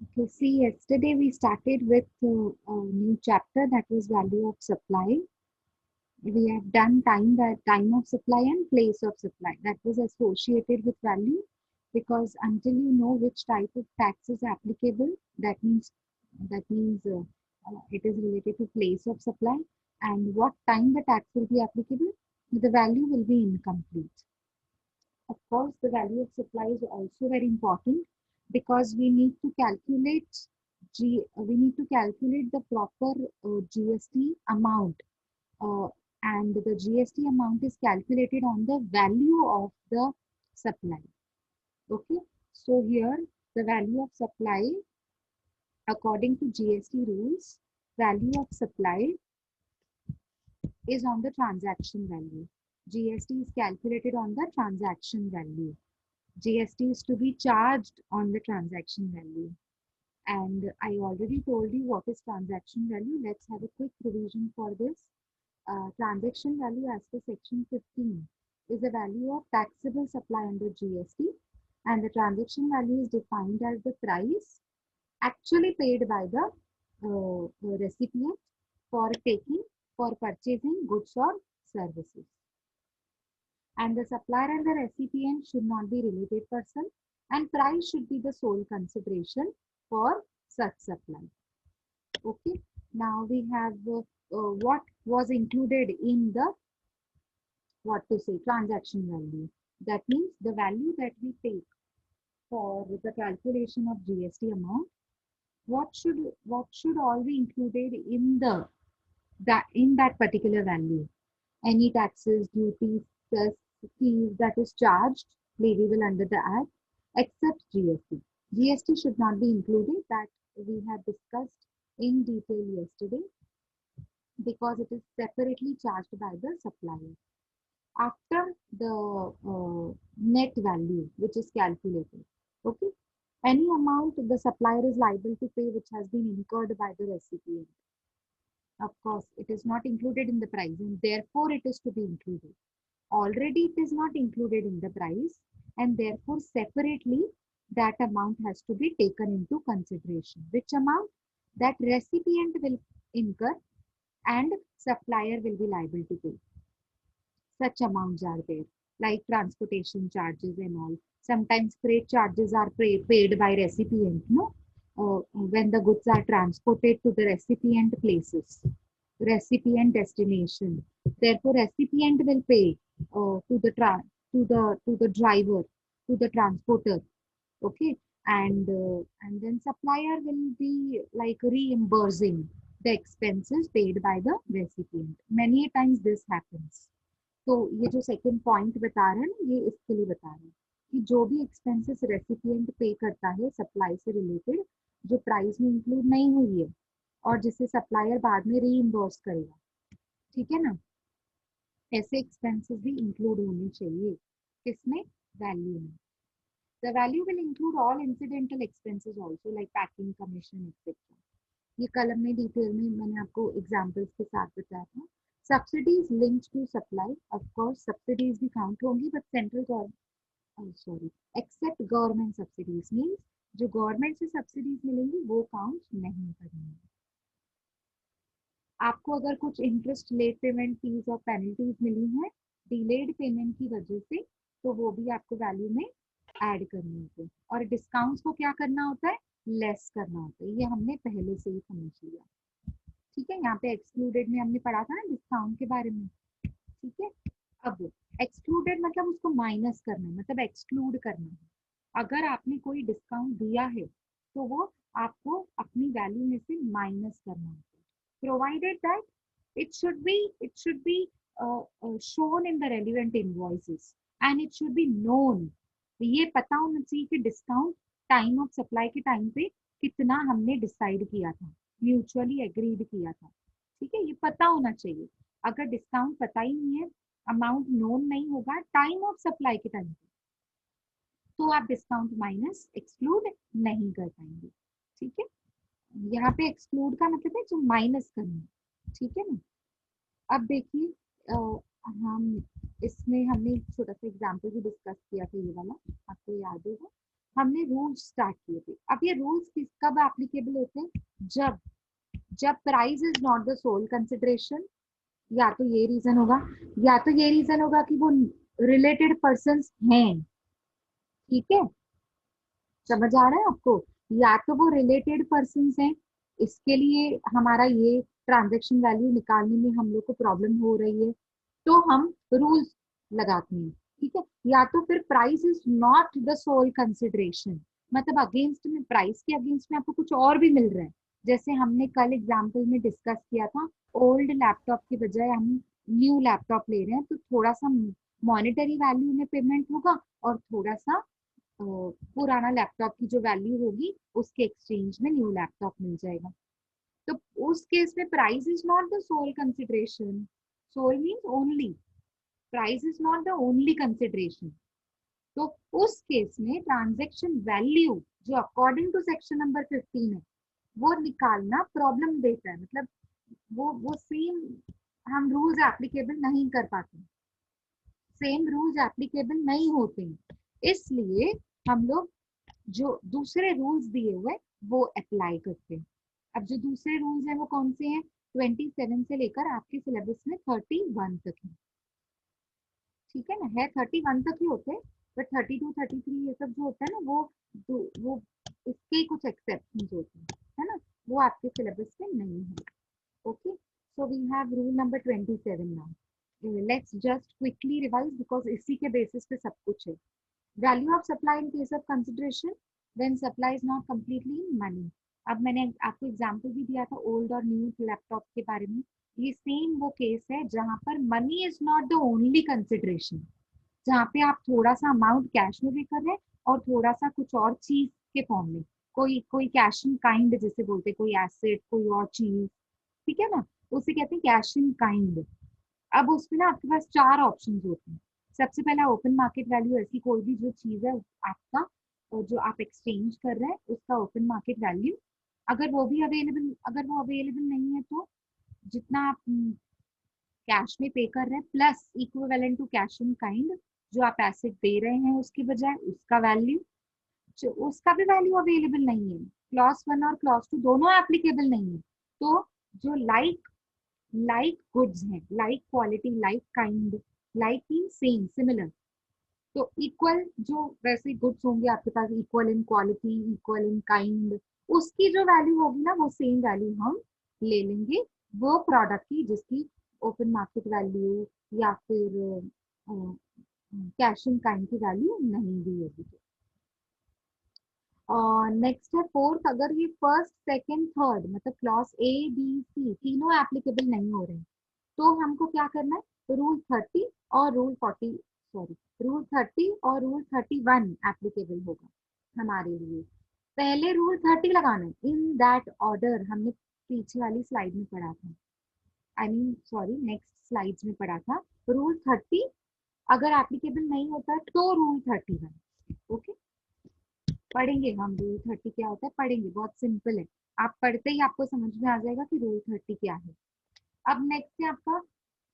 Okay, see, yesterday we started with a new chapter that was value of supply. We have done time of supply and place of supply that was associated with value, because until you know which type of tax is applicable, that means it is related to place of supply, and what time the tax will be applicable, the value will be incomplete. Of course, the value of supply is also very important, because we need to calculate the proper GST amount, uh, and the GST amount is calculated on the value of the supply. Okay, so here the value of supply, according to GST rules, value of supply is on the transaction value. GST is calculated on the transaction value. GST is to be charged on the transaction value. And I already told you what is transaction value. Let's have a quick revision for this. Transaction value as per section 15 is the value of taxable supply under GST, and the transaction value is defined as the price actually paid by the recipient for taking, for purchasing goods or services. And the supplier and the recipient should not be related person, and price should be the sole consideration for such supply. Okay, now we have what was included in the, what to say, transaction value. That means the value that we take for the calculation of GST amount, what should all be included in that particular value. Any taxes, duties, cess, fees that is charged, leviable under the Act, except GST. GST should not be included. That we have discussed in detail yesterday, because it is separately charged by the supplier. After the net value, which is calculated, okay, any amount the supplier is liable to pay which has been incurred by the recipient. Of course, it is not included in the price, and therefore it is to be included. Already it is not included in the price, and therefore separately that amount has to be taken into consideration. Which amount? That recipient will incur and supplier will be liable to pay. Such amounts are there, like transportation charges and all. Sometimes freight charges are paid by recipient, no? When the goods are transported to the recipient places, recipient destination. Therefore, recipient will pay to the driver, to the transporter. Okay, and then supplier will be like reimbursing the expenses paid by the recipient. Many times this happens. तो ये जो second point बता रहे हैं ना, ये इसके लिए बता रहे हैं कि जो भी एक्सपेंसेस रेसिपिएंट पे करता है सप्लाई से रिलेटेड, जो प्राइस में इंक्लूड नहीं हुई है, और जिसे सप्लायर बाद में रीइंबर्स करेगा, ठीक है ना, ऐसे एक्सपेंसेस भी इंक्लूड होने चाहिए किसमें, वैल्यू में. The value will include all incidental expenses also, like packing, commission, etcetera. ये कलम में डिटेल में मैंने आपको एग्जांपल्स के साथ बताया था. Subsidies linked to supply, of course subsidies भी काउंट होंगी, but central government, sorry, except government subsidies means जो गवर्नमेंट से सब्सिडीज मिलेंगी वो काउंट नहीं करेंगे. आपको अगर कुछ इंटरेस्ट, लेट पेमेंट, फीस और पेनल्टीज मिली हैं डिलेड पेमेंट की वजह से, तो वो भी आपको वैल्यू में ऐड करनी होती है. और डिस्काउंट्स को क्या करना होता है, लेस करना होता है. ये हमने पहले से ही समझ लिया. ठीक है, यहाँ पे एक्सक्लूडेड में हमने पढ़ा था ना डिस्काउंट के बारे में. ठीक है, अब एक्सक्लूडेड मतलब उसको माइनस करना है, मतलब एक्सक्लूड करना है. अगर आपने कोई डिस्काउंट दिया है तो वो आपको अपनी वैल्यू में से माइनस करना होता है, provided that it should be shown in the relevant invoices and it should be known. ये पता होना चाहिए कि डिस्काउंट टाइम ऑफ सप्लाई के टाइम पे कितना हमने डिसाइड किया था, म्यूचुअली एग्रीड किया था. ठीक है, ये पता होना चाहिए. अगर डिस्काउंट पता ही नहीं है, अमाउंट नोन नहीं होगा टाइम ऑफ सप्लाई के टाइम पे, तो आप डिस्काउंट माइनस एक्सक्लूड नहीं कर पाएंगे. ठीक है, यहाँ पे एक्सक्लूड का मतलब है जो माइनस करना. ठीक है ना. अब देखिए, हम इसमें हमने एक छोटा सा एग्जाम्पल भी डिस्कस किया था, ये वाला आपको याद होगा. हमने रूल्स स्टार्ट किए थे। अब ये रूल्स किस कब एप्लीकेबल होते हैं? जब जब price is not the sole consideration, या तो ये रीजन होगा, या तो ये रीजन होगा कि वो रिलेटेड पर्सन्स हैं। ठीक है, समझ आ रहा है आपको? या तो वो रिलेटेड पर्सन्स हैं, इसके लिए हमारा ये ट्रांजैक्शन वैल्यू निकालने में हम लोग को प्रॉब्लम हो रही है, तो हम रूल्स लगाते हैं। ठीक है, या तो फिर price is not the sole consideration, मतलब अगेंस्ट में, प्राइस के अगेंस्ट में आपको कुछ और भी मिल रहा है। जैसे हमने कल एग्जाम्पल में डिस्कस किया था, ओल्ड लैपटॉप की बजाय हम न्यू लैपटॉप ले रहे हैं, तो थोड़ा सा मॉनेटरी वैल्यू में पेमेंट होगा, और थोड़ा सा पुराना लैपटॉप की जो वैल्यू होगी उसके एक्सचेंज में न्यू लैपटॉप मिल जाएगा। तो उस केस में price is not the sole consideration. Sole means only, price is not the only consideration. तो उस केस में ट्रांजेक्शन वैल्यू जो अकॉर्डिंग टू सेक्शन नंबर 15 है, वो निकालना प्रॉब्लम देता है। मतलब वो सेम हम रूल्स एप्लीकेबल नहीं कर पाते, सेम रूल्स एप्लीकेबल नहीं होते हैं, इसलिए हम लोग जो दूसरे रूल्स दिए हुए वो अप्लाई करते हैं। अब जो दूसरे रूल्स हैं वो कौन से हैं? 27 से लेकर आपके सिलेबस में 31 तक है। ठीक है ना, है 31 तक ही होते हैं, बट 32 33 ये सब जो होता है ना, वो इसके कुछ एक्सेप्शन होते हैं, है ना, वो आपके सिलेबस में नहीं है। Okay, so we have rule number 27 now. Let's just quickly revise, because इसी के बेसिस पे सब कुछ है। Value of supply in case of consideration when supply is not completely in money. अब मैंने आपको एग्जांपल भी दिया था ओल्ड और न्यू लैपटॉप के बारे में। ये सेम वो केस है जहां पर money is not the only consideration, जहाँ पे आप थोड़ा सा अमाउंट कैश में भी कर रहे हैं और थोड़ा सा कुछ और चीज के फॉर्म में, कोई कोई कैश इन काइंड जिसे बोलते हैं, कोई एसेट, कोई और चीज। ठीक है ना, उसे कहते हैं कैश इन काइंड। अब उसमें ना आपके पास चार ऑप्शन होते हैं। सबसे पहला ओपन मार्केट वैल्यू, ऐसी कोई भी जो चीज है आपका, और जो आप एक्सचेंज कर रहे हैं उसका ओपन मार्केट वैल्यू। अगर वो अवेलेबल नहीं है, तो जितना आप कैश में पे कर रहे हैं plus equivalent to cash in kind, जो आप एसेट दे रहे हैं उसकी बजाय उसका वैल्यू, जो उसका भी वैल्यू अवेलेबल नहीं है, क्लॉज 1 और क्लॉज 2 दोनों एप्लीकेबल नहीं है, तो जो लाइक लाइक गुड्स हैं, like quality, like kind, like mean same, similar, तो इक्वल जो वैसे गुड्स होंगे आपके पास, equal in quality, equal in kind, उसकी जो वैल्यू होगी ना, वो सेम वैल्यू हम ले लेंगे वो प्रोडक्ट की जिसकी ओपन मार्केट वैल्यू या फिर कैश इन काइंड की वैल्यू नहीं दी होगी। और नेक्स्ट है फोर्थ, अगर ये फर्स्ट सेकंड थर्ड मतलब क्लॉज ए बी सी तीनों एप्लीकेबल नहीं हो रहे हैं, तो हमको क्या करना है? रूल 30 और रूल 40, सॉरी, रूल 30 और रूल 31 एप्लीकेबल होगा हमारे लिए। पहले रूल 30 लगाना है इन दैट ऑर्डर, हमने पीछे वाली स्लाइड में पढ़ा था, I mean sorry next slides में पढ़ा था। रूल 30 अगर एप्लीकेबल नहीं होता तो रूल 31। ओके, पढ़ेंगे हम रूल 30 क्या होता है, पढ़ेंगे, बहुत सिंपल है। आप पढ़ते ही आपको समझ में आ जाएगा कि रूल 30 क्या है। अब नेक्स्ट है आपका,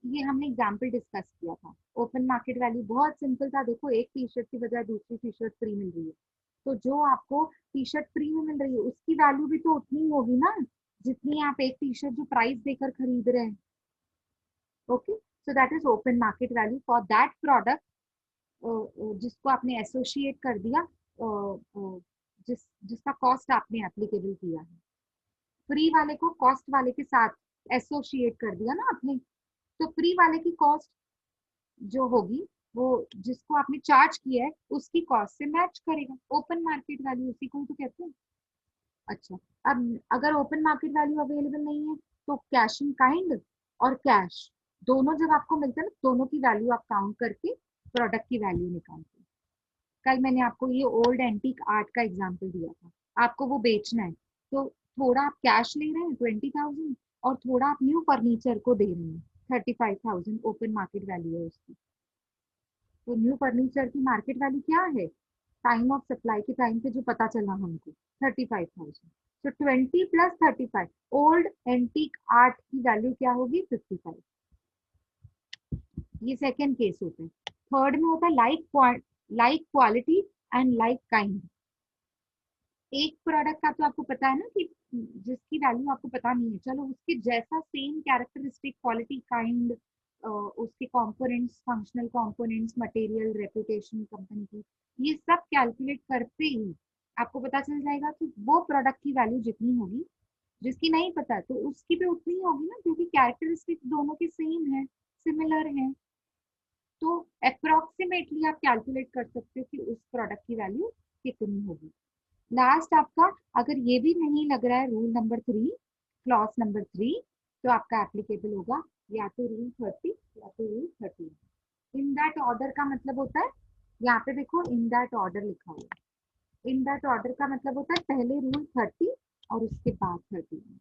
ये हमने एग्जाम्पल डिस्कस किया था, ओपन मार्केट वैल्यू बहुत सिंपल था। देखो, एक टी शर्ट की बजाय दूसरी टी शर्ट फ्री मिल रही है, तो जो आपको टी शर्ट फ्री में मिल रही है उसकी वैल्यू भी तो उतनी होगी ना, जितनी आप एक टी शर्ट जो प्राइस देकर खरीद रहे हैं। Okay, so that is open market value for that product जिसको आपने एसोसिएट कर दिया, जिसका कॉस्ट आपने एप्लीकेबल किया है। फ्री वाले को कॉस्ट वाले के साथ एसोसिएट कर दिया ना आपने, तो फ्री वाले की कॉस्ट जो होगी वो जिसको आपने चार्ज किया है उसकी कॉस्ट से मैच करेगा, ओपन मार्केट वैल्यू उसी को ही तो कहते हैं। अच्छा, अब अगर ओपन मार्केट वैल्यू अवेलेबल नहीं है, तो कैश इन काइंड और कैश दोनों जब आपको मिलते हैं ना, दोनों की वैल्यू आप काउंट करके प्रोडक्ट की वैल्यू निकालते हैं। कल मैंने आपको ये ओल्ड एंटीक आर्ट का एग्जांपल दिया था, आपको वो बेचना है, तो थोड़ा आप कैश ले रहे हैं 20,000 और थोड़ा आप न्यू फर्नीचर को दे रहे हैं 35,000, ओपन मार्केट वैल्यू है उसकी। तो न्यू फर्नीचर की मार्केट वैल्यू क्या है? टाइम ऑफ सप्लाई के टाइम पे जो पता चला हमको, 35,000। तो 20 प्लस 35, ओल्ड एंटीक आर्ट की वैल्यू क्या होगी? 55। ये सेकेंड केस होता है। थर्ड में होता है like quality and like kind. एक प्रोडक्ट का तो आपको पता है ना कि जिसकी वैल्यू आपको पता नहीं है, चलो उसके जैसा सेम कैरेक्टरिस्टिक क्वालिटी काइंड उसके components, functional components, material, reputation company की, ये सब कैलकुलेट करते ही आपको पता चल जाएगा कि वो प्रोडक्ट की वैल्यू जितनी होगी, जिसकी नहीं पता तो उसकी भी उतनी ही होगी ना, क्योंकि कैरेक्टरिस्टिक दोनों के सेम है, सिमिलर है। तो अप्रोक्सीमेटली आप कैलकुलेट कर सकते हो कि उस प्रोडक्ट की वैल्यू कितनी होगी। लास्ट आपका, अगर ये भी नहीं लग रहा है रूल नंबर 3, क्लॉज नंबर 3, तो आपका एप्लीकेबल होगा या तो रूल 30 या तो रूल 13। इन दैट ऑर्डर का मतलब होता है, यहाँ पे देखो इन दैट ऑर्डर लिखा हुआ है। इन दैट ऑर्डर का मतलब होता है पहले रूल 30 और उसके बाद 13।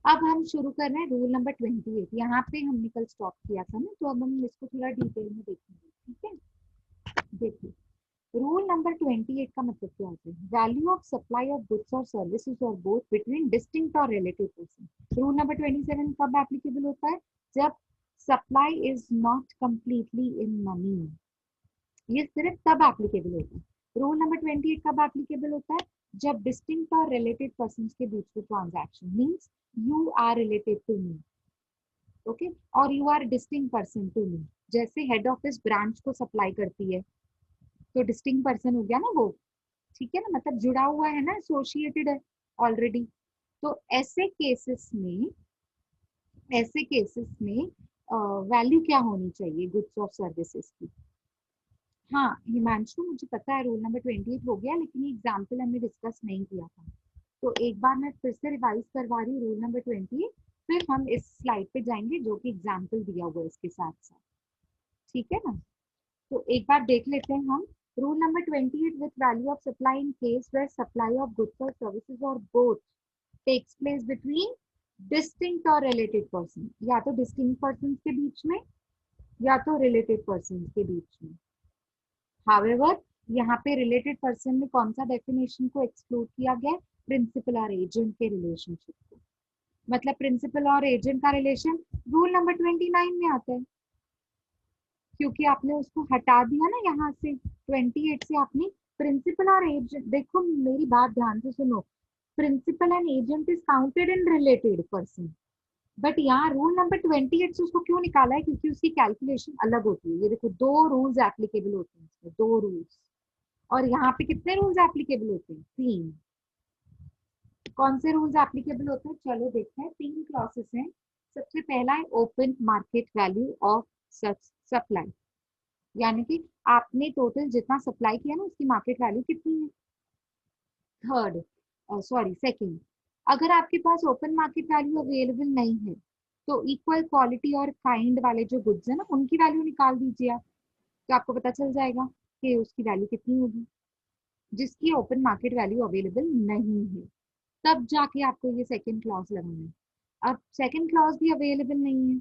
अब हम शुरू कर रहे हैं रूल नंबर 28। यहाँ पे हमने कल स्टॉप किया था ना, तो अब हम इसको थोड़ा डिटेल में देखेंगे, ठीक है। देखिए, रूल नंबर 28 का मतलब क्या होता है? Value of supply of goods और सर्विसेज और बोथ बिटवीन डिस्टिंक्ट और रिलेटिव पर्सन। रूल नंबर 27 कब एप्लीकेबल होता है? जब supply is not completely in money, ये सिर्फ तब एप्लीकेबल होता है। रूल नंबर 28 कब एप्लीकेबल होता है? जब डिस्टिंक्ट और रिलेटेड पर्सन के बीच में transaction, means you are related to me, okay, और you are distinct person to me. जैसे हेड ऑफिस ब्रांच को सप्लाई करती है, तो डिस्टिंक्ट पर्सन हो गया ना वो, ठीक है ना, मतलब जुड़ा हुआ है ना, एसोसिएटेड है ऑलरेडी। तो ऐसे केसेस में वैल्यू क्या होनी चाहिए गुड्स और सर्विसेज की? हाँ हिमांशु, मुझे पता है रूल नंबर 28 हो गया, लेकिन ये एग्जाम्पल हमने डिस्कस नहीं किया था, तो एक बार मैं फिर से रिवाइज करवा रही हूँ रूल नंबर 28, फिर हम इस स्लाइड पे जाएंगे जो कि एग्जाम्पल दिया हुआ है इसके साथ साथ, ठीक है ना। तो एक बार देख लेते हैं हम rule number 28 with value of supply in case where supply of goods और सर्विसेज और both takes place between distinct और रिलेटेड पर्सन, या तो डिस्टिंक्ट पर्सन के बीच में या तो रिलेटेड पर्सन के बीच में। हावेवर, यहाँ पे रिलेटेड पर्सन में कौन सा डेफिनेशन को एक्सक्लूड किया गया? प्रिंसिपल और एजेंट के रिलेशनशिप को। मतलब प्रिंसिपल और एजेंट का रिलेशन रूल नंबर 29 में आता है, क्योंकि आपने उसको हटा दिया ना यहाँ से, 28 से आपने प्रिंसिपल और एजेंट, देखो मेरी बात ध्यान से सुनो, principal and agent is counted in related person, but यहाँ रूल नंबर 28 से उसको क्यों निकाला है? क्योंकि उसकी कैलकुलेशन अलग होती है। ये देखो, दो रूल्स एप्लीकेबल होते हैं इसमें, दो रूल्स, और यहाँ पे कितने रूल्स एप्लीकेबल होते हैं? तीन। कौन से रूल्स एप्लीकेबल होते हैं? चलो देखते हैं, तीन क्लॉसेस हैं। सबसे पहला है open market value of such supply, यानी कि आपने टोटल जितना सप्लाई किया ना उसकी मार्केट वैल्यू कितनी है। थर्ड, सॉरी सेकंड, अगर आपके पास ओपन मार्केट वैल्यू अवेलेबल नहीं है, तो इक्वल क्वालिटी और काइंड वाले जो गुड्स है ना उनकी वैल्यू निकाल दीजिए आप, तो आपको पता चल जाएगा कि उसकी वैल्यू कितनी होगी, जिसकी ओपन मार्केट वैल्यू अवेलेबल नहीं है। तब जाके आपको ये सेकंड क्लॉज लगाना है। अब सेकंड क्लॉज भी अवेलेबल नहीं है,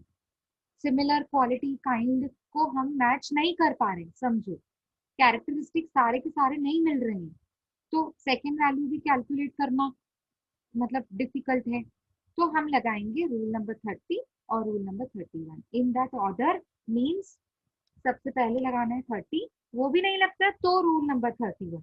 सिमिलर क्वालिटी काइंड को हम मैच नहीं कर पा रहे, समझो कैरेक्टरिस्टिक सारे के सारे नहीं मिल रहे हैं, तो सेकंड वैल्यू भी कैलकुलेट करना मतलब डिफिकल्ट है। तो हम लगाएंगे रूल नंबर 30 और rule number 31 in that order, means सबसे पहले लगाना है 30, वो भी नहीं लगता तो रूल नंबर 31।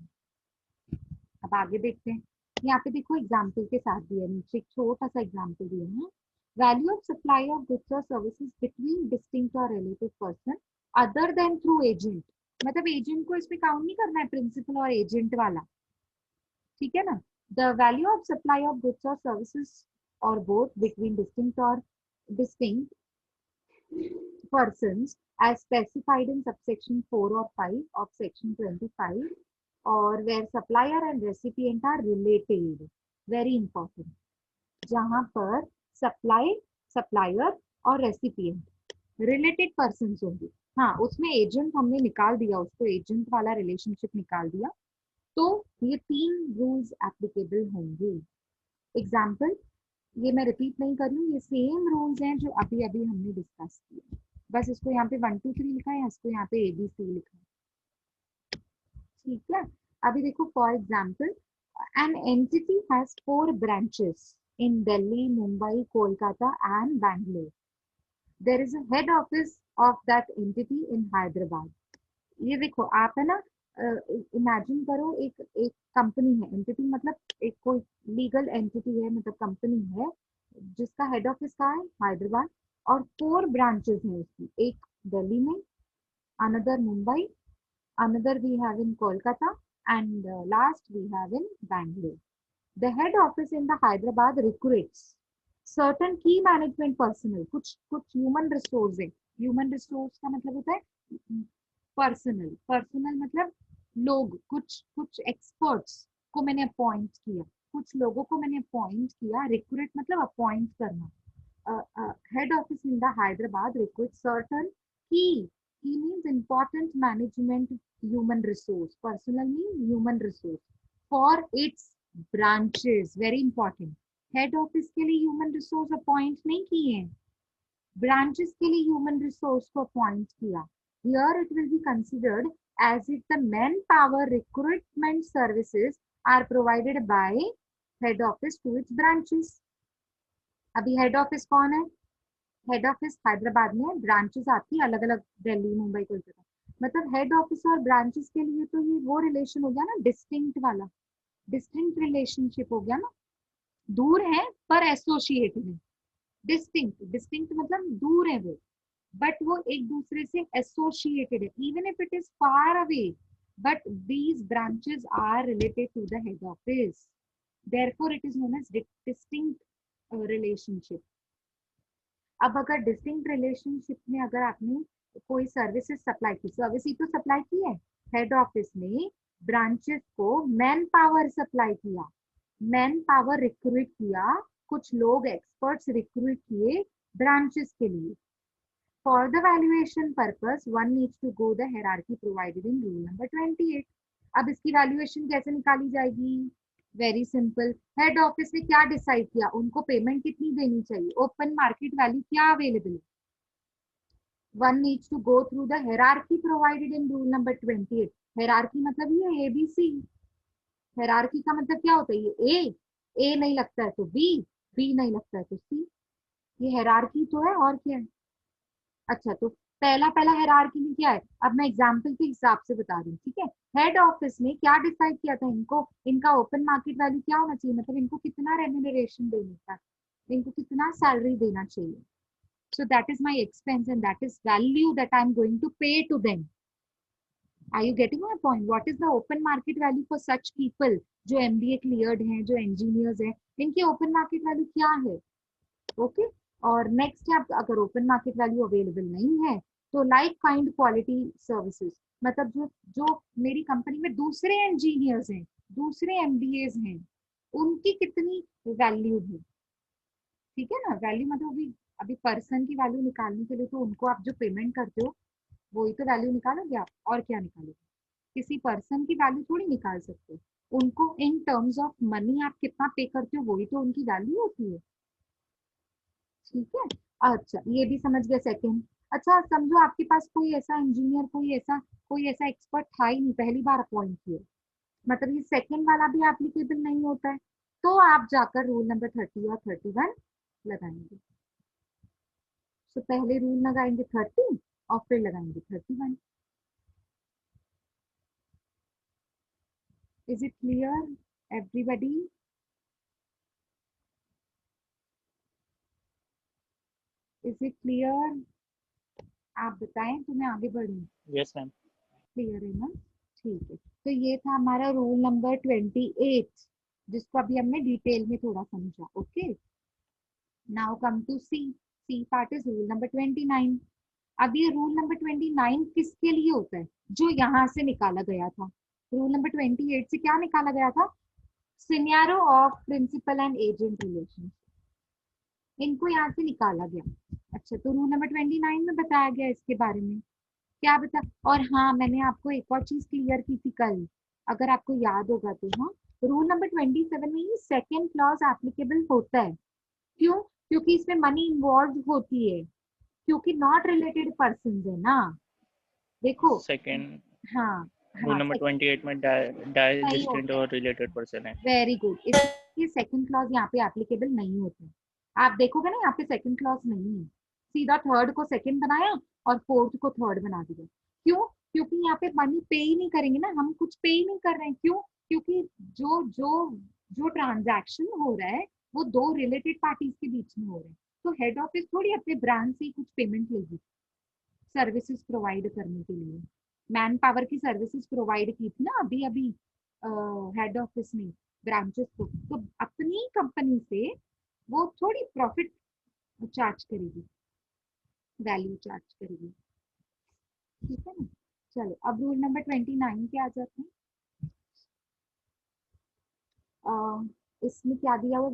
अब आगे देखते हैं, यहाँ पे देखो एग्जाम्पल के साथ दिया है, नीचे एक छोटा सा एग्जाम्पल दिया है, value of supply of goods और सर्विसेज बिटवीन डिस्टिंक्ट और related person other than through agent, मतलब एजेंट को इसमें काउंट नहीं करना है, प्रिंसिपल और एजेंट वाला, ठीक है ना। The value of supply of goods और सर्विसेज और both between distinct persons as specified in subsection 4 or 5 of section 25, or where supplier and recipient are related, very important, जहां पर सप्लाई, सप्लायर और रेसिपिएंट रिलेटेड पर्सन होंगे। हाँ उसमें agent हमने निकाल दिया, उसको एजेंट वाला रिलेशनशिप निकाल दिया, तो ये तीन रूल्स एप्लीकेबल होंगे। एग्जाम्पल, ये मैं रिपीट नहीं कर रही हूँ, ये सेम रूल्स हैं जो अभी अभी हमने डिस्कस किए, बस इसको यहाँ पे 1 2 3 लिखा है, इसको यहाँ पे ABC लिखा है, ठीक है। अभी देखो for example, an entity has 4 branches in Delhi, Mumbai, Kolkata and Bangalore, there is a head office of that entity in Hyderabad. ये देखो आप है ना, इमेजिन करो एक एक कंपनी है, एंटिटी मतलब एक कोई लीगल एंटिटी है, मतलब कंपनी है जिसका हेड ऑफिस कहाँ है, हैदराबाद, और 4 ब्रांचेस हैं उसकी, एक दिल्ली में, another Mumbai, another we have in Kolkata, and last we have in Bangalore. The head office in the Hyderabad recruits certain key management personnel, कुछ human resource है, human resource का मतलब होता है पर्सनल, पर्सनल मतलब लोग, कुछ कुछ एक्सपर्ट्स को मैंने अपॉइंट किया, कुछ लोगों को मैंने अपॉइंट किया, रिक्रूट मतलब अपॉइंट करना। Head office in the Hyderabad recruits certain key means important management human resource, personal means human resource for its branches, very important। Head office के लिए ह्यूमन रिसोर्स अपॉइंट नहीं किए हैं, ब्रांचेस के लिए ह्यूमन रिसोर्स को appoint किया। Here it will be considered as if the manpower recruitment services are provided by head office to its branches. अभी हेड ऑफिस कौन है, हेड ऑफिस हैदराबाद में, ब्रांचेस आपकी अलग अलग, दिल्ली, मुंबई, कोलकाता। मतलब हेड ऑफिस और ब्रांचेस के लिए तो ये वो रिलेशन हो गया ना, डिस्टिंक्ट वाला, डिस्टिंक्ट रिलेशनशिप हो गया ना, दूर है पर एसोसिएटेड है। डिस्टिंक्ट, डिस्टिंक्ट मतलब दूर है वो, बट वो एक दूसरे से एसोसिएटेड है, even if it is far away, but these branches are related to the head office, therefore it is known as distinct relationship. अब अगर डिस्टिंक्ट रिलेशनशिप में अगर आपने कोई सर्विसेज सप्लाई की, सर्विस ही तो सप्लाई की है, हेड ऑफिस ने ब्रांचेस को मैन पावर सप्लाई किया, मैन पावर रिक्रूट किया, कुछ लोग एक्सपर्ट्स रिक्रूट किए ब्रांचेस के लिए। For the valuation purpose one needs to go the hierarchy provided in rule number 28। अब इसकी वैल्यूएशन कैसे निकाली जाएगी, वेरी सिंपल। हेड ऑफिस ने क्या डिसाइड किया, उनको पेमेंट कितनी देनी चाहिए, ओपन मार्केट वैल्यू क्या अवेलेबल है, one needs to go through the hierarchy provided in rule number 28। Hierarchy मतलब ये एबीसी, हायरार्की का मतलब क्या होता है, ये ए नहीं लगता है तो बी, बी नहीं लगता है तो सी, ये हायरार्की तो है और क्या है। अच्छा, तो पहला पहला हायरार्की में क्या है, अब मैं एग्जांपल के हिसाब से बता रही हूँ, ठीक है। हेड ऑफिस ने क्या डिसाइड किया था, इनको, इनका ओपन मार्केट वैल्यू क्या होना चाहिए, मतलब इनको कितना रेम्यूनरेशन देने का, इनको कितना सैलरी देना चाहिए। So that is my expense and that is value that I'm going to pay to them. Are you getting my point? What is the open market value for such people जो MBA cleared हैं, जो engineers हैं, इनकी open market value क्या है, okay. और next है, अगर ओपन मार्केट वैल्यू अवेलेबल नहीं है तो लाइक काइंड क्वालिटी सर्विसेज, मतलब जो जो मेरी कंपनी में दूसरे इंजीनियर्स हैं, दूसरे एमबीएज हैं, उनकी कितनी वैल्यू है, ठीक है ना। वैल्यू मतलब अभी पर्सन की वैल्यू निकालने के लिए तो उनको आप जो पेमेंट करते हो वही तो वैल्यू निकालोगे आप, और क्या निकालोगे, किसी पर्सन की वैल्यू थोड़ी निकाल सकते हो, उनको इन टर्म्स ऑफ मनी आप कितना पे करते हो वही तो उनकी वैल्यू होती है, ठीक है। अच्छा, ये भी समझ गए सेकंड। अच्छा, समझो आपके पास कोई ऐसा इंजीनियर, कोई ऐसा एक्सपर्ट था ही नहीं, पहली बार अपॉइंट किए, मतलब ये सेकंड वाला भी एप्लीकेबल नहीं होता है, तो आप जाकर रूल नंबर 30 और 31 लगाएंगे। तो पहले रूल लगाएंगे 30 और फिर लगाएंगे 31। Is it clear everybody? Is it clear? आप बताएं तो मैं आगे बढ़ूं। Yes ma'am. क्लियर है ना, ठीक है। तो ये था हमारा रूल नंबर 28, जिसको अभी हमने डिटेल में थोड़ा समझा, okay. Now come to see, C part is rule number 29। अब ये रूल नंबर 29 किसके लिए होता है, जो यहाँ से निकाला गया था, रूल नंबर 28 से क्या निकाला गया था, scenario of principal and agent relation, इनको यहाँ से निकाला गया। अच्छा, तो रूल नंबर 29 में बताया गया इसके बारे में, क्या बता, और हाँ मैंने आपको एक और चीज क्लियर की थी कल, अगर आपको याद होगा तो, हाँ, रूल नंबर 27 में ये सेकेंड क्लॉज एप्लीकेबल होता है, क्यों, क्योंकि इसमें मनी इन्वॉल्व होती है, क्योंकि नॉट रिलेटेड पर्सन है ना, देखो। सेकेंड हाँ, रूल हाँ, नंबर 28 में डाई सही डिस्टेंट होता है, और रिलेटेड पर्सन है। वेरी गुड, इसलिए सेकंड क्लॉज यहाँ पे एप्लीकेबल नहीं होता है। आप देखोगे ना, यहाँ पे सेकंड क्लॉज नहीं है, सीधा थर्ड को सेकंड बनाया और फोर्थ को थर्ड बना दिया, क्यों, क्योंकि यहाँ पे मनी पे ही नहीं करेंगे ना, हम कुछ पे ही नहीं कर रहे हैं। क्यों? क्योंकि जो जो जो ट्रांजैक्शन हो रहा है वो दो रिलेटेड पार्टीज के बीच में हो रहा है। तो हेड ऑफिस थोड़ी अपने ब्रांच से ही कुछ पेमेंट लेगी सर्विसेज प्रोवाइड करने के लिए। मैन पावर की सर्विसेज प्रोवाइड की थी ना अभी अभी हेड ऑफिस ने ब्रांचेस को, तो अपनी कंपनी से वो थोड़ी प्रॉफिट चार्ज करेगी, वैल्यू चार्ज करेगी। ठीक है ना? चलो अब रूल नंबर 29 पे आ जाते हैं। इसमें क्या दिया हुआ,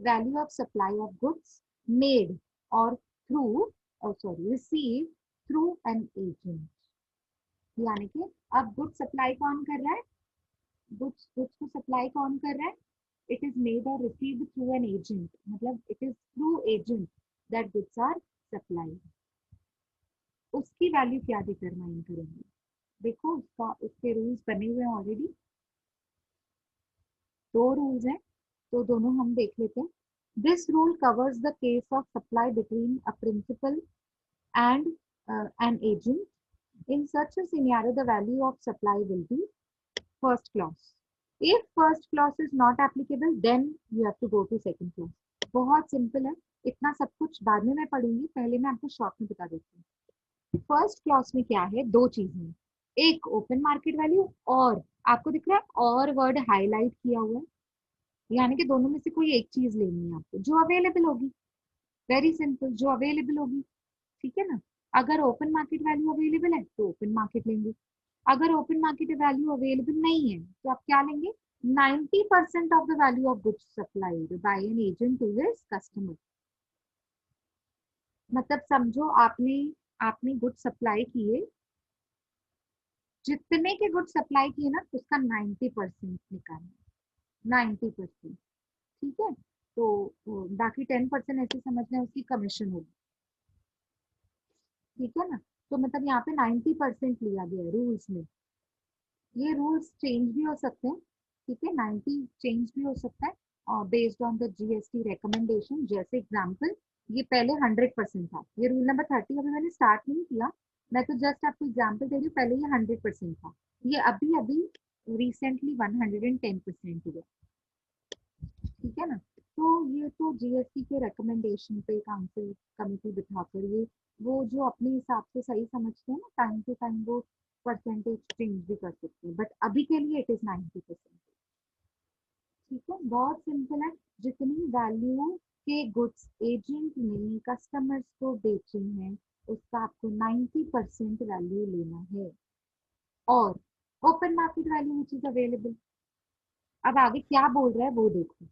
value of supply of goods made और through sorry receive through an agent. यानी कि अब गुड सप्लाई कौन कर रहा है, गुड्स गुड्स को सप्लाई कौन कर रहा है, इट इज मेड और रिसीव्ड थ्रू एन एजेंट, मतलब it is through agent that goods are supply. उसकी वैल्यू क्या डिटरमाइन करेंगे, देखो उसका उसके रूल्स बने हुए हैं ऑलरेडी। दो रूल्स हैं तो दोनों हम देख लेते हैं। This rule covers the case of supply between a principal and an agent. In such a scenario, the value of supply will be first clause. If first clause is not applicable, then you have to go to second clause. बहुत simple है, इतना सब कुछ बाद में मैं पढ़ूंगी, पहले मैं आपको शॉर्ट में बता देती हूँ। फर्स्ट क्लॉज में क्या है, दो चीजें, एक ओपन मार्केट वैल्यू और आपको दिख रहा है और वर्ड हाईलाइट किया हुआ है, यानी कि दोनों में से कोई एक चीज लेनी है आपको जो अवेलेबल होगी। वेरी सिंपल, जो अवेलेबल होगी। ठीक है ना? अगर ओपन मार्केट वैल्यू अवेलेबल है तो ओपन मार्केट लेंगे, अगर ओपन मार्केट वैल्यू अवेलेबल नहीं है तो आप क्या लेंगे, 90% of the value of goods supplied by an agent to his customer. मतलब समझो आपने आपने गुड्स सप्लाई किए, जितने के गुड्स सप्लाई किए ना उसका 90% निकालना, 90%। ठीक है? तो बाकी 10% ऐसे समझना है उसकी कमीशन होगी। ठीक है ना? तो मतलब यहाँ पे 90% लिया गया है रूल्स में। ये रूल्स चेंज भी हो सकते हैं। ठीक है, 90 चेंज भी हो सकता है और based on the GST recommendation. जैसे एग्जांपल, ये पहले 100% था, ये रूल नंबर 30 अभी मैंने स्टार्ट नहीं किया, मैं तो जस्ट आपको एग्जांपल दे रही हूँ। पहले ये 100% था, ये अभी अभी रिसेंटली 110% हुआ। ठीक है ना? तो ये तो जीएसटी के रिकमेंडेशन पे काउंसिल कमेटी बिठाकर ये वो जो अपने हिसाब से सही समझते हैं ना, टाइम टू टाइम वो परसेंटेज चेंज भी कर सकते हैं, बट अभी के लिए इट इज 90%। ठीक है, बहुत सिंपल है। जितनी वैल्यू के गुड्स एजेंट ने कस्टमर्स को बेचे हैं उसका आपको 90% वैल्यू लेना है और open market value which is available. अब आगे क्या बोल रहा है वो देखो।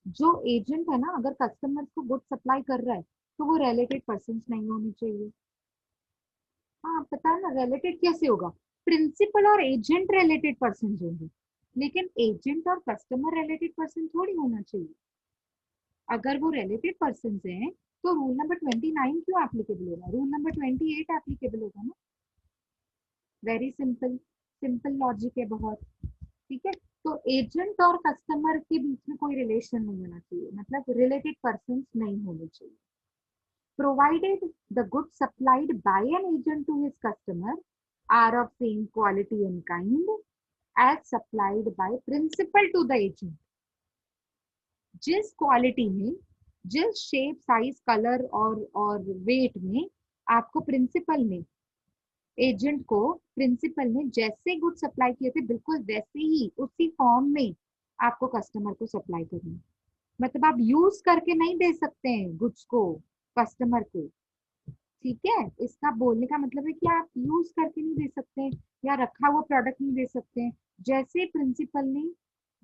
जो एजेंट है ना, अगर कस्टमर्स को गुड सप्लाई कर रहा है तो वो रिलेटेड पर्सन नहीं होने चाहिए। हाँ पता है ना, रिलेटेड कैसे होगा, प्रिंसिपल और एजेंट रिलेटेड पर्सन होंगे, लेकिन एजेंट और कस्टमर रिलेटेड पर्सन थोड़ी होना चाहिए। अगर वो रिलेटेड पर्सन हैं तो रूल नंबर 29 क्यों एप्लीकेबल होगा, रूल नंबर 28 एप्लीकेबल होगा ना। वेरी सिंपल, सिंपल लॉजिक है बहुत। ठीक है, तो एजेंट और कस्टमर के बीच में कोई रिलेशन नहीं होना चाहिए, मतलब रिलेटेड पर्सन नहीं होने चाहिए। provided the goods supplied by an agent to his customer are of same quality and kind as supplied by principal to the agent। जिस क्वालिटी में, जिस शेप साइज कलर और वेट में आपको प्रिंसिपल ने, एजेंट को प्रिंसिपल ने जैसे गुड सप्लाई किए थे बिल्कुल वैसे ही उसी फॉर्म में आपको कस्टमर को सप्लाई करना है। मतलब आप यूज करके नहीं दे सकते हैं गुड्स को कस्टमर को। ठीक है, इसका बोलने का मतलब है कि आप यूज करके नहीं दे सकते या रखा हुआ प्रोडक्ट नहीं दे सकते। जैसे प्रिंसिपल ने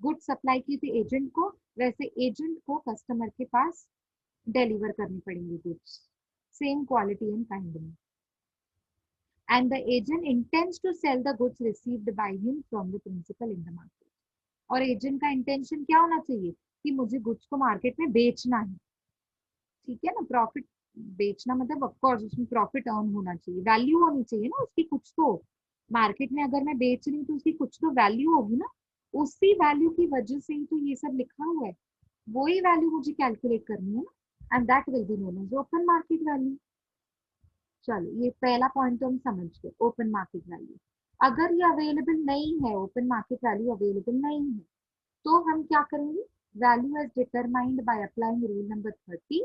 गुड सप्लाई की थी एजेंट को, वैसे एजेंट को कस्टमर के पास डिलीवर करनी पड़ेंगे goods same quality and kind में। And the agent intends to sell the goods received by him from the principal in the market. और एजेंट का इंटेंशन क्या होना चाहिए कि मुझे गुड्स को मार्केट में बेचना है। ठीक है ना, प्रॉफिट, बेचना मतलब ऑफ कोर्स उसमें प्रॉफिट अर्न होना चाहिए, वैल्यू होनी चाहिए ना उसकी कुछ तो। मार्केट में अगर मैं बेच रही हूँ तो उसकी कुछ तो वैल्यू होगी ना, उसी वैल्यू की वजह से ही तो ये सब लिखा हुआ है। वही वैल्यू मुझे कैलकुलेट करनी है ना, and that will be known as open market value. चलो ये पहला पॉइंट तो हम समझ गए, ओपन मार्केट वैल्यू। अगर ये अवेलेबल नहीं है, ओपन मार्केट वैल्यू अवेलेबल नहीं है, तो हम क्या करेंगे, value as determined by applying rule number 30।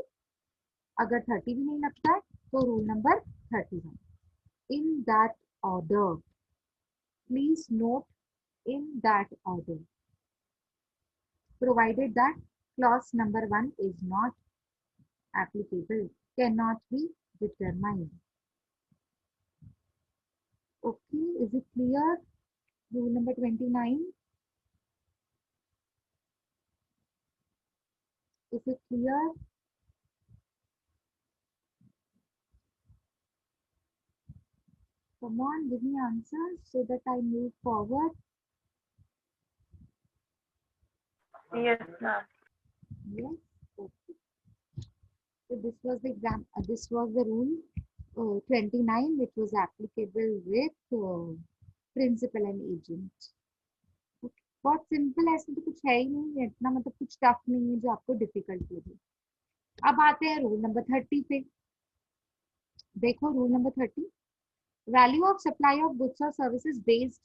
अगर 30 भी नहीं लगता है तो rule number 31, in that order, please note, in that order, provided that clause number 1 is not applicable, cannot be determined. Okay, is it clear? Rule number 29. Is it clear? Come on, give me answers so that I move forward. Yes, ma'am. Yes. Okay. So this was the exam. This was the rule 29, which was applicable with principal and agent. Okay. बहुत simple है, इसमें तो कुछ है ही नहीं है इतना, मतलब कुछ टफ नहीं है जो आपको डिफिकल्ट लगे। अब आते हैं रूल नंबर 30 पे। देखो rule number 30, value of supply of goods और सर्विसेज बेस्ड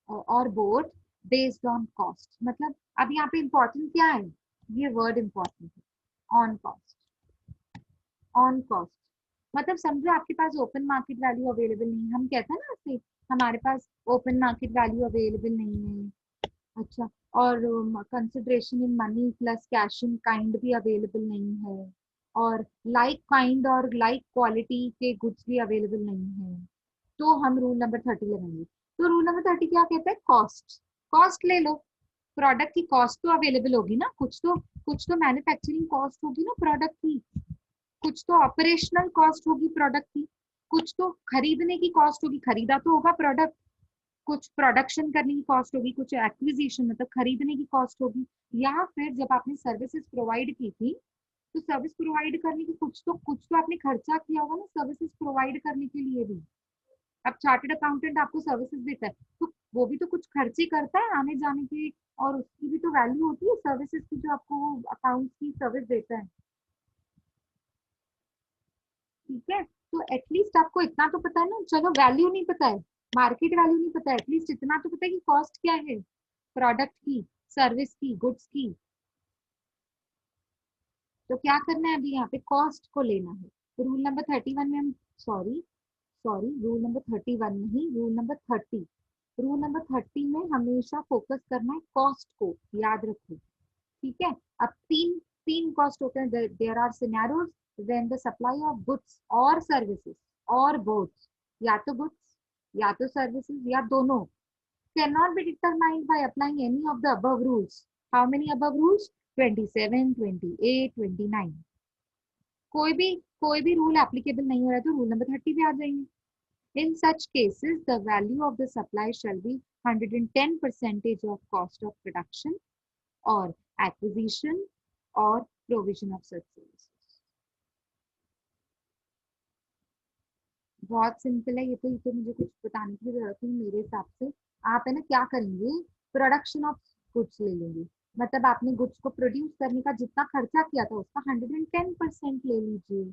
और बोथ बेस्ड ऑन कॉस्ट। मतलब अब यहाँ पे इंपॉर्टेंट क्या है, ये वर्ड इंपॉर्टेंट है, ऑन कॉस्ट। ऑन कॉस्ट मतलब समझो आपके पास ओपन मार्केट वैल्यू अवेलेबल नहीं है, हम कहते हैं ना ऐसे, हमारे पास ओपन मार्केट वैल्यू अवेलेबल नहीं है, अच्छा, और consideration in money plus cash in kind भी अवेलेबल नहीं है, और लाइक काइंड और लाइक क्वालिटी के गुड्स भी अवेलेबल नहीं है, तो हम रूल नंबर 30 लगाएंगे। तो रूल नंबर 30 क्या कहता है, कॉस्ट। कॉस्ट ले लो, प्रोडक्ट की कॉस्ट तो अवेलेबल होगी ना, कुछ तो मैन्युफैक्चरिंग कॉस्ट होगी ना प्रोडक्ट की, कुछ तो ऑपरेशनल कॉस्ट होगी प्रोडक्ट की, कुछ तो खरीदने की कॉस्ट होगी, खरीदा तो होगा प्रोडक्ट, कुछ प्रोडक्शन करने की कॉस्ट होगी, कुछ एक्विजिशन मतलब खरीदने की कॉस्ट होगी, या फिर जब आपने सर्विसेज प्रोवाइड की थी तो सर्विस प्रोवाइड करने की कुछ तो आपने खर्चा किया होगा ना सर्विसेज प्रोवाइड करने के लिए भी। अब चार्टर्ड अकाउंटेंट आपको सर्विसेज देता है तो वो भी तो कुछ खर्चे करता है आने जाने के, और उसकी भी तो वैल्यू होती है सर्विसेज की, जो आपको अकाउंट की सर्विस देता है, ठीक है। तो एटलीस्ट आपको इतना तो पता है ना, चलो वैल्यू नहीं पता है, मार्केट वैल्यू नहीं पता है, एटलीस्ट इतना तो पता है कि कॉस्ट क्या है प्रोडक्ट की, सर्विस की, गुड्स की। तो क्या करना है अभी यहाँ पे, कॉस्ट को लेना है। रूल नंबर 31 में हम, सॉरी रूल नंबर 31 नहीं, रूल नंबर 30, रूल नंबर 30 में हमेशा फोकस करना है कॉस्ट को, याद रखो, ठीक है। अब तीन तीन कॉस्ट होते हैं, there are scenarios when the supply of goods और सर्विसेज और बोथ, या तो गुड्स या तो सर्विसेज या दोनों, can not be determined by applying any of the above rules. How many above rules, 27, 28, 29। कोई भी रूल एप्लीकेबल नहीं हो रहा है तो रूल नंबर 30 पे आ जाएंगे। In such cases, the value of the supply shall be 110% of cost of production or acquisition or provision of such services. बहुत सिंपल है, ये तो मुझे कुछ बताने की जरूरत नहीं मेरे हिसाब से। आप है ना क्या करेंगे, प्रोडक्शन ऑफ गुड्स ले लेंगे, मतलब आपने गुड्स को प्रोड्यूस करने का जितना खर्चा किया था उसका 110% ले लीजिए,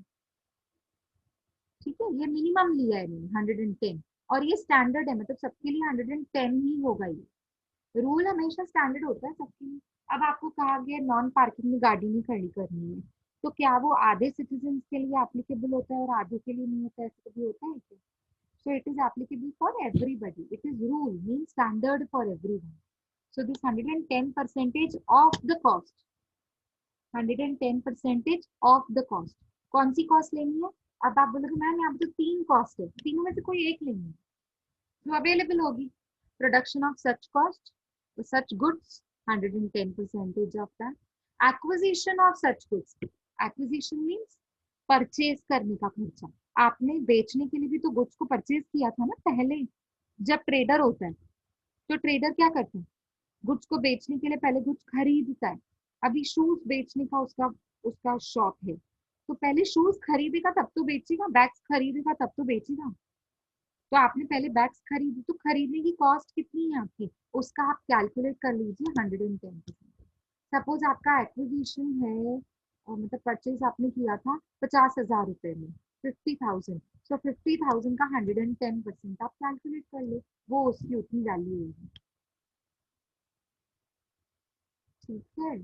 ठीक है। ये मिनिमम लिया है मैंने 110, और ये स्टैंडर्ड है, मतलब सबके लिए 110 ही होगा, ये रूल हमेशा स्टैंडर्ड होता है सबके लिए। अब आपको कहा गया नॉन पार्किंग में गाड़ी नहीं खड़ी करनी है, तो क्या वो आधे सिटीजन के लिए एप्लीकेबल होता है और आधे के लिए नहीं होता है, ऐसा कभी होता है क्या? So it is applicable for everybody. It is rule, means standard for everyone. So this 110% of the cost, 110% of the cost, कौन सी कॉस्ट लेनी है? अब आप बोलोगे मैम यहाँ पे तो 3 कॉस्ट है, तीनों में से कोई एक लेनी है जो अवेलेबल होगी। Production of such cost, such goods 110% of that. Acquisition of such goods, acquisition means purchase करने का खर्चा, आपने बेचने के लिए भी तो गुड्स को परचेज किया था ना पहले। जब ट्रेडर होता है तो ट्रेडर क्या करता है, गुड्स को बेचने के लिए पहले गुड्स खरीदता है। अभी शूज बेचने का उसका उसका शॉप है, तो पहले शूज खरीदेगा तब तो बेचेगा, बैग्स खरीदेगा तब तो बेचेगा। तो आपने पहले बैग्स खरीदी, तो खरीदने की कॉस्ट कितनी है आपकी, उसका आप कैलकुलेट कर लीजिए 110%। सपोज आपका एक्विजिशन है, और मतलब परचेज आपने किया था 50,000 रुपए में, 50,000, सो 50,000 का 110% आप कैलकुलेट कर लो, वो उसकी उतनी वैल्यू होगी। ठीक है।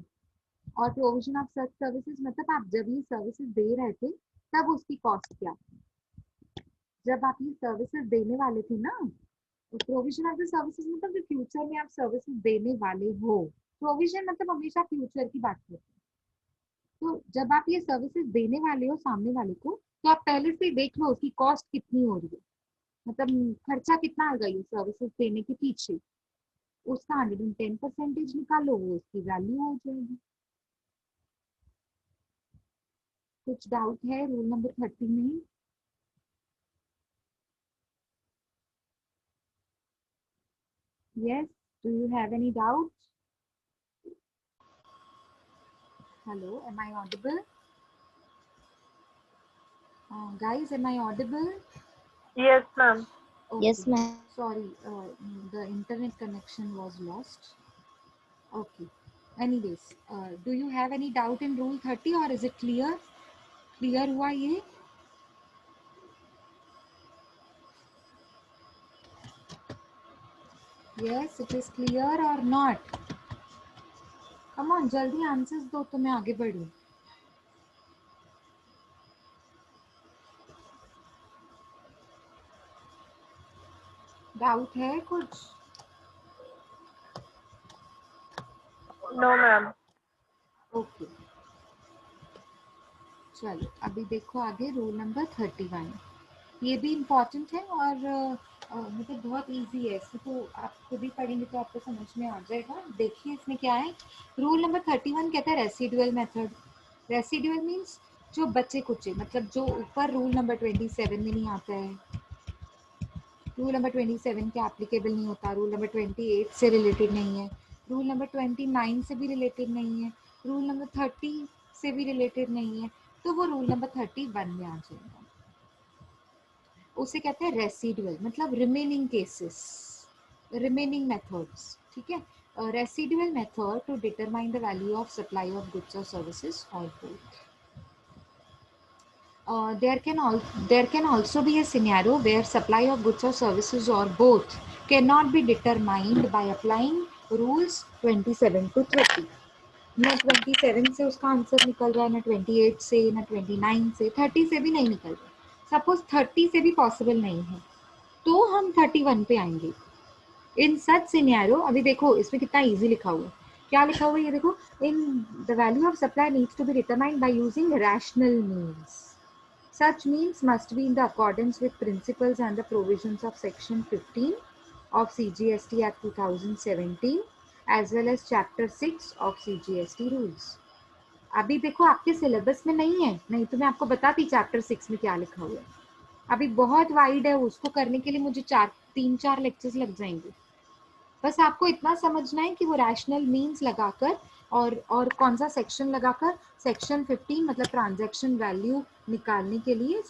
और प्रोविजन ऑफ सच सर्विसेज मतलब आप जब ये सर्विसेज दे रहे थे तब उसकी कॉस्ट क्या थी। जब आप ये सर्विसेज देने वाले थे ना, प्रोविजन ऑफ द सर्विसेज मतलब जो फ्यूचर में आप सर्विसेज देने वाले हो। प्रोविजन मतलब हमेशा फ्यूचर की बात करते हैं। तो जब आप ये सर्विसेज देने वाले हो सामने वाले को, तो आप पहले से ही देख लो उसकी कॉस्ट कितनी हो रही है, मतलब खर्चा कितना आएगा ये सर्विसेज देने के पीछे, उसका 110% निकालो, वो उसकी वैल्यू हो जाएगी। कुछ डाउट है रूल नंबर 30 में? Yes, do you have any doubt? Hello, am I audible? Guys, am I audible? Yes, ma'am. Okay. Yes, ma'am. Sorry, the internet connection was lost. Okay. Anyways, do you have any doubt in Rule 30 or is it clear? Clear हुआ ये? Yes, it is clear or not? Come on, जल्दी answers दो तो मैं आगे बढ़ूँ. Doubt है कुछ? No, ma'am. ओके, चलो अभी देखो आगे रूल नंबर 31। ये भी इम्पॉर्टेंट है और मतलब बहुत इजी है, इसको तो आप खुद ही पढ़ेंगे तो आपको समझ में आ जाएगा। देखिए इसमें क्या है। रूल नंबर 31 कहता है रेसिडुअल मेथड। रेसिडुअल मीन्स जो बचे कुचे, मतलब जो ऊपर रूल नंबर 27 में नहीं आता है, रूल नंबर 27 के एप्लीकेबल नहीं होता, रूल नंबर 28 से रिलेटेड नहीं है, रूल नंबर 29 से भी रिलेटेड नहीं है, रूल नंबर 30 से भी रिलेटेड नहीं है, तो वो रूल नंबर 31 में आ जाएगा। उसे कहते हैं रेसिडुअल, मतलब रिमेनिंग केसेस, रिमेनिंग मेथड्स। ठीक है। Residual method to determine the value of supply of goods और सर्विसेज और both. There can also be a scenario where supply of goods or services or both cannot be determined by applying rules 27 to 30. ना 27 से उसका answer निकल रहा है, ना 28 से, ना 29 से, 30 से भी नहीं निकल रहा। सपोज 30 से भी पॉसिबल नहीं है तो हम 31 पे आएंगे। इन सच सिनेरियो, अभी देखो इसमें कितना इजी लिखा हुआ है। क्या लिखा हुआ है ये देखो, in the value of supply needs to be determined by using rational means. Such means must be in the accordance with principles and the provisions of Section 15 of CGST Act 2017 as well as Chapter 6 of CGST rules. अभी देखो आपके syllabus में नहीं है, नहीं तो मैं आपको बताती चैप्टर 6 में क्या लिखा हुआ है। अभी बहुत वाइड है, उसको करने के लिए मुझे 3-4 लेक्चर्स लग जाएंगे। बस आपको इतना समझना है कि वो रैशनल मीन्स लगाकर और कौन सा सेक्शन लगाकर, सेक्शन 15 मतलब ट्रांजैक्शन वैल्यू निकालने के लिए